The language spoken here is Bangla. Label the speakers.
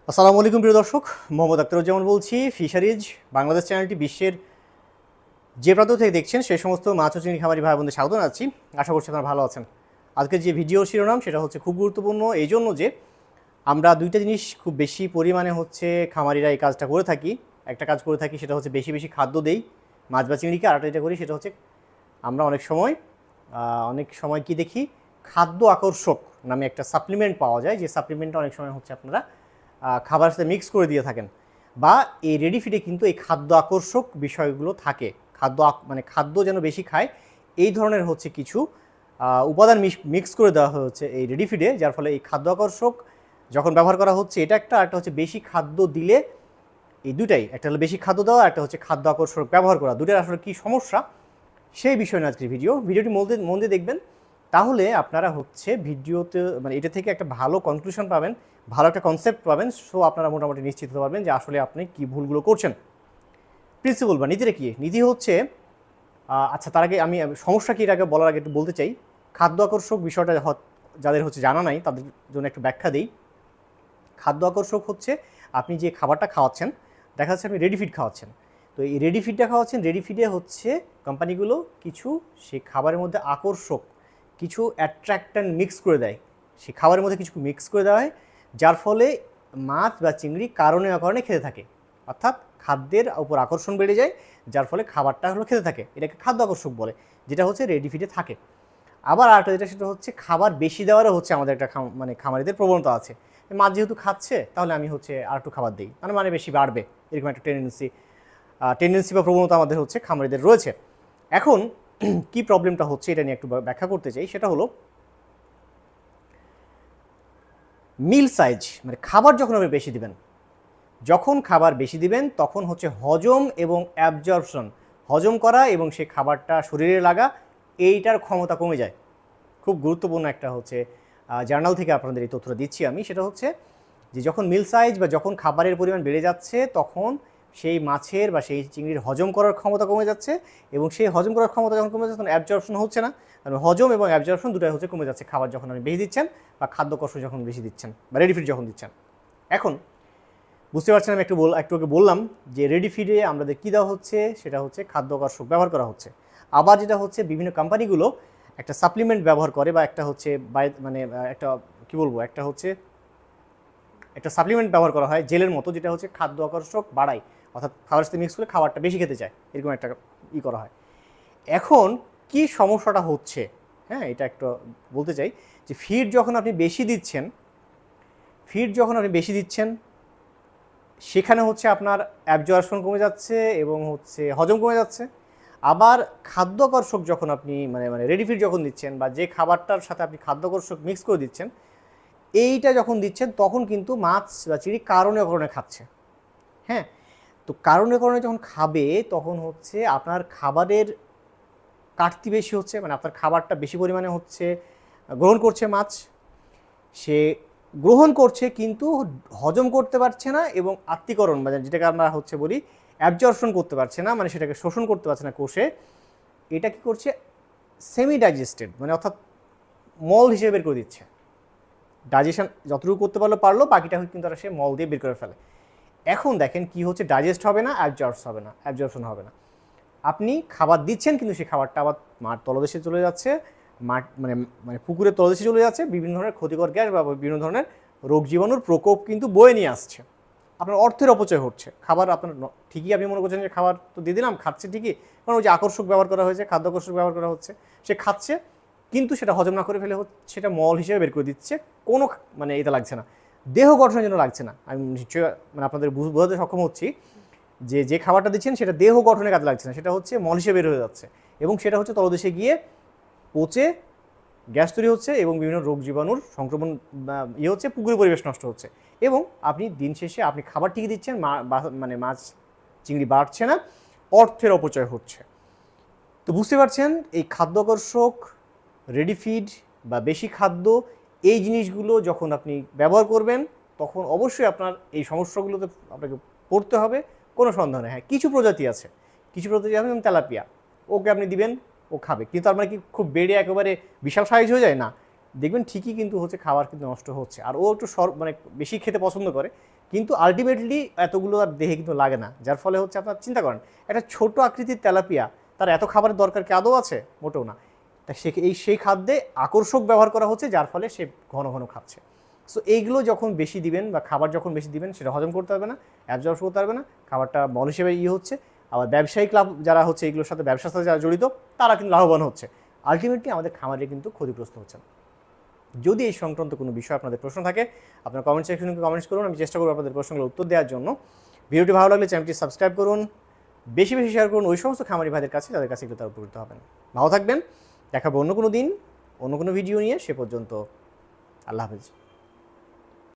Speaker 1: আসসালামু আলাইকুম প্রিয় দর্শক, মোহাম্মদ আখতারুজ্জামান বলছি। ফিশারিজ বাংলাদেশ চ্যানেলটি বিশ্বের যে প্রান্ত থেকে দেখছেন সেই সমস্ত মাছ ও চিংড়ি খামারি ভাই বোনদের স্বাগত জানাচ্ছি। আশা করছি আপনারা ভালো আছেন। আজকের যে ভিডিও শিরোনাম সেটা হচ্ছে খুব গুরুত্বপূর্ণ এই জন্য যে আমরা দুইটা জিনিস খুব বেশি পরিমাণে হচ্ছে খামারিরা এই কাজটা করে থাকি। একটা কাজ করে থাকি সেটা হচ্ছে বেশি বেশি খাদ্য দেই মাছ বা চিংড়িকে, আর একটা যেটা করি সেটা হচ্ছে আমরা অনেক সময় কি দেখি, খাদ্য আকর্ষক নামে একটা সাপ্লিমেন্ট পাওয়া যায়, যে সাপ্লিমেন্টটা অনেক সময় হচ্ছে আপনারা খাবারের সাথে মিক্স করে দিয়ে থাকেন, বা এই রেডি ফিডে কিন্তু এই খাদ্য আকর্ষক বিষয়গুলো থাকে। মানে খাদ্য যেন বেশি খায় এই ধরনের হচ্ছে কিছু উপাদান মিক্স করে দেওয়া হচ্ছে এই রেডি ফিডে, যার ফলে এই খাদ্য আকর্ষক যখন ব্যবহার করা হচ্ছে এটা একটা, আরেকটা হচ্ছে বেশি খাদ্য দিলে, এই দুটাই, একটা হলো বেশি খাদ্য দেওয়া, একটা হচ্ছে খাদ্য আকর্ষক ব্যবহার করা, দুটার আসলে কী সমস্যা সেই বিষয় নিয়ে আজকের ভিডিওটি মন দিয়ে দেখবেন। তাহলে আপনারা হচ্ছে ভিডিওতে মানে এটা থেকে একটা ভালো কনক্লুশন পাবেন, ভালো একটা কনসেপ্ট পাবেন। সো আপনারা মোটামুটি নিশ্চিত হতে পারবেন যে আসলে আপনি কী ভুলগুলো করছেন। প্রিন্সিপাল বা নীতিটা কী? নীতি হচ্ছে আচ্ছা, তার আগে আমি সমস্যা কী আগে বলার আগে একটু বলতে চাই। খাদ্য আকর্ষক বিষয়টা যাদের হচ্ছে জানা নাই তাদের জন্য একটু ব্যাখ্যা দিই। খাদ্য আকর্ষক হচ্ছে আপনি যে খাবারটা খাওয়াচ্ছেন, দেখা যাচ্ছে আপনি রেডি ফিড খাওয়াচ্ছেন, তো এই রেডি ফিডটা খাওয়াচ্ছেন, রেডি ফিডে হচ্ছে কোম্পানিগুলো কিছু সেই খাবারের মধ্যে আকর্ষক কিছু অ্যাট্রাক্ট্যান্ট মিক্স করে দেয়, সেই খাবারের মধ্যে কিছু মিক্স করে দেওয়া হয়, যার ফলে মাছ বা চিংড়ি কারণে অকারণে খেতে থাকে, অর্থাৎ খাদ্যের উপর আকর্ষণ বেড়ে যায়, যার ফলে খাবারটা হলো খেতে থাকে। এটাকে খাদ্য আকর্ষক বলে, যেটা হচ্ছে রেডি ফিডে থাকে। আবার আরেকটা যেটা, সেটা হচ্ছে খাবার বেশি দেওয়ারও হচ্ছে আমাদের একটা মানে খামারিদের প্রবণতা আছে। মাছ যেহেতু খাচ্ছে তাহলে আমি হচ্ছে আর একটু খাবার দিই, মানে বেশি বাড়বে, এরকম একটা টেন্ডেন্সি বা প্রবণতা আমাদের হচ্ছে খামারিদের রয়েছে। এখন কি প্রবলেমটা হচ্ছে এটা নিয়ে একটু ব্যাখ্যা করতে চাই। সেটা হলো মিল সাইজ, মানে খাবার যখন আপনি বেশি দিবেন, তখন হচ্ছে হজম এবং অ্যাবজর্পশন, হজম করা এবং সেই খাবারটা শরীরে লাগা, এইটার ক্ষমতা কমে যায়। খুব গুরুত্বপূর্ণ একটা হচ্ছে জার্নাল থেকে আপনাদের এই তথ্যটা দিচ্ছি আমি। সেটা হচ্ছে যে যখন মিল সাইজ বা যখন খাবারের পরিমাণ বেড়ে যাচ্ছে, তখন সেই মাছের বা সেই চিংড়ির হজম করার ক্ষমতা কমে যাচ্ছে, এবং সেই হজম করার ক্ষমতা যখন কমে যাচ্ছে তখন অ্যাবজর্পশন হচ্ছে না। কারণ হজম এবং অ্যাবজর্পশন দুটাই হচ্ছে কমে যাচ্ছে খাবার যখন আপনি বেশি দিচ্ছেন, বা খাদ্যকর্ষ যখন বেশি দিচ্ছেন, বা রেডি ফিড যখন দিচ্ছেন। এখন বুঝতে পারছেন, আমি একটু আগে বললাম যে রেডি ফিডে আমাদের কী দেওয়া হচ্ছে, সেটা হচ্ছে খাদ্যকর্ষক ব্যবহার করা হচ্ছে। আবার যেটা হচ্ছে বিভিন্ন কোম্পানিগুলো একটা সাপ্লিমেন্ট ব্যবহার করে, বা একটা হচ্ছে মানে একটা কী বলবো, একটা সাপ্লিমেন্ট ব্যবহার করা হয় জেলের মতো, যেটা হচ্ছে খাদ্য আকর্ষক বাড়ায়, অর্থাৎ খাবারের সাথে মিক্স করে খাবারটা বেশি খেতে চায়, এরকম একটা করা হয়। এখন কি সমস্যাটা হচ্ছে, হ্যাঁ, এটা একটু বলতে চাই যে ফিড যখন আপনি বেশি দিচ্ছেন সেখানে হচ্ছে আপনার অ্যাবজর্পশন কমে যাচ্ছে এবং হচ্ছে হজম কমে যাচ্ছে। আবার খাদ্যকর্ষক যখন আপনি মানে রেডি ফিড যখন দিচ্ছেন, বা যে খাবারটার সাথে আপনি খাদ্যকর্ষক মিক্স করে দিচ্ছেন, এইটা যখন দিচ্ছেন তখন কিন্তু মাছ বা চিংড়ি কারণে অকারণে খাচ্ছে। হ্যাঁ, তো কারণে যখন খাবে তখন হচ্ছে আপনার খাবারের ঘাটতি বেশি হচ্ছে, মানে আপনার খাবারটা বেশি পরিমাণে হচ্ছে গ্রহণ করছে মাছ, সে গ্রহণ করছে কিন্তু হজম করতে পারছে না, এবং আত্তীকরণ মানে যেটাকে আমরা হচ্ছে বলি অ্যাবজর্পশন করতে পারছে না, মানে সেটাকে শোষণ করতে পারছে না কোষে। এটা কি করছে, সেমি ডাইজেস্টেড, মানে অর্থাৎ মল হিসেবে বের করে দিচ্ছে। ডাইজেশন যতটুকু করতে পারলো বাকিটা কিন্তু তারা সে মল দিয়ে বের করে ফেলে। এখন দেখেন কি হচ্ছে, ডাইজেস্ট হবে না, অ্যাবজর্পশন হবে না। আপনি খাবার দিচ্ছেন কিন্তু সেই খাবারটা আবার মাঠ তলদেশে চলে যাচ্ছে, মানে পুকুরের তলদেশে চলে যাচ্ছে, বিভিন্ন ধরনের ক্ষতিকর গ্যাস বা বিভিন্ন ধরনের রোগ জীবাণুর প্রকোপ কিন্তু বয়ে নিয়ে আসছে। আপনার অর্থের অপচয় হচ্ছে। খাবার আপনার ঠিকই আপনি মনে করছেন যে খাবার তো দিয়ে দিলাম, খাচ্ছে ঠিকই, কারণ ওই যে আকর্ষক ব্যবহার করা হয়েছে, খাদ্য আকর্ষক ব্যবহার করা হচ্ছে, সে খাচ্ছে কিন্তু সেটা হজম না করে ফেলে সেটা মল হিসেবে বের করে দিচ্ছে, কোনো মানে এটা লাগছে না, দেহ গঠনের জন্য লাগছে না। আমি নিশ্চয়ই মানে আপনাদের বোঝাতে সক্ষম হচ্ছি যে খাবারটা দিচ্ছেন সেটা দেহ গঠনের কাজে লাগছে না, সেটা হচ্ছে মল হিসেবে বের হয়ে যাচ্ছে, এবং সেটা হচ্ছে তলদেশে গিয়ে পচে গ্যাস তৈরি হচ্ছে, এবং বিভিন্ন রোগ জীবাণুর সংক্রমণ হচ্ছে, পুকুরের পরিবেশ নষ্ট হচ্ছে। এবং আপনি দিন শেষে আপনি খাবার ঠিকই দিচ্ছেন, মানে মাছ চিংড়ি বাড়ছে না, অর্থের অপচয় হচ্ছে। তো বুঝতে পারছেন, এই খাদ্যাকর্ষক, রেডি ফিড বা বেশি খাদ্য, এই জিনিসগুলো যখন আপনি ব্যবহার করবেন তখন অবশ্যই আপনার এই সমস্যাগুলোতে আপনাকে পড়তে হবে, কোনো সন্দেহ নেই। হ্যাঁ, কিছু প্রজাতি আছে যেমন তেলাপিয়া, ওকে আপনি দিবেন, ও খাবে, কিন্তু তার মানে কি খুব বেড়ে একেবারে বিশাল সাইজ হয়ে যায় না, দেখবেন ঠিকই কিন্তু হচ্ছে খাবার কিন্তু নষ্ট হচ্ছে। আর ও একটু মানে বেশি খেতে পছন্দ করে, কিন্তু আলটিমেটলি এতগুলো আর দেহে কিন্তু লাগে না, যার ফলে হচ্ছে আপনার চিন্তা করেন একটা ছোট আকৃতির তেলাপিয়া তার এত খাবারের দরকার কি আদৌ আছে? মোটেও না। তা সেই খাদ্যে আকর্ষক ব্যবহার করা হচ্ছে, যার ফলে সে ঘন ঘন খাচ্ছে। সো এইগুলো যখন বেশি দিবেন বা খাবার যখন বেশি দিবেন, সেটা হজম করতে পারবে না, অ্যাবজর্ব করতে পারবে না, খাবারটা মল হিসেবে হচ্ছে। আবার ব্যবসায়িক লাভ যারা হচ্ছে এগুলোর সাথে, ব্যবসার সাথে যারা জড়িত, তারা কিন্তু লাভবান হচ্ছে। আলটিমেটলি আমাদের খামারে কিন্তু ক্ষতিগ্রস্ত হচ্ছে। যদি এই সংক্রান্ত কোনো বিষয় আপনাদের প্রশ্ন থাকে, আপনার কমেন্ট সেকশনে কমেন্টস করুন, আমি চেষ্টা করব আপনাদের প্রশ্নগুলো উত্তর দেওয়ার জন্য। ভিডিওটি ভালো লাগলে চ্যানেলটি সাবস্ক্রাইব করুন, বেশি বেশি শেয়ার করুন ওই সমস্ত খামারি ভাইদের কাছে যাদের কাছে এগুলো তারা উপকৃত হবেন। ভালো থাকবেন, দেখাবো অন্য কোনো দিন অন্য কোনো ভিডিও নিয়ে। সে পর্যন্ত আল্লাহ হাফেজ।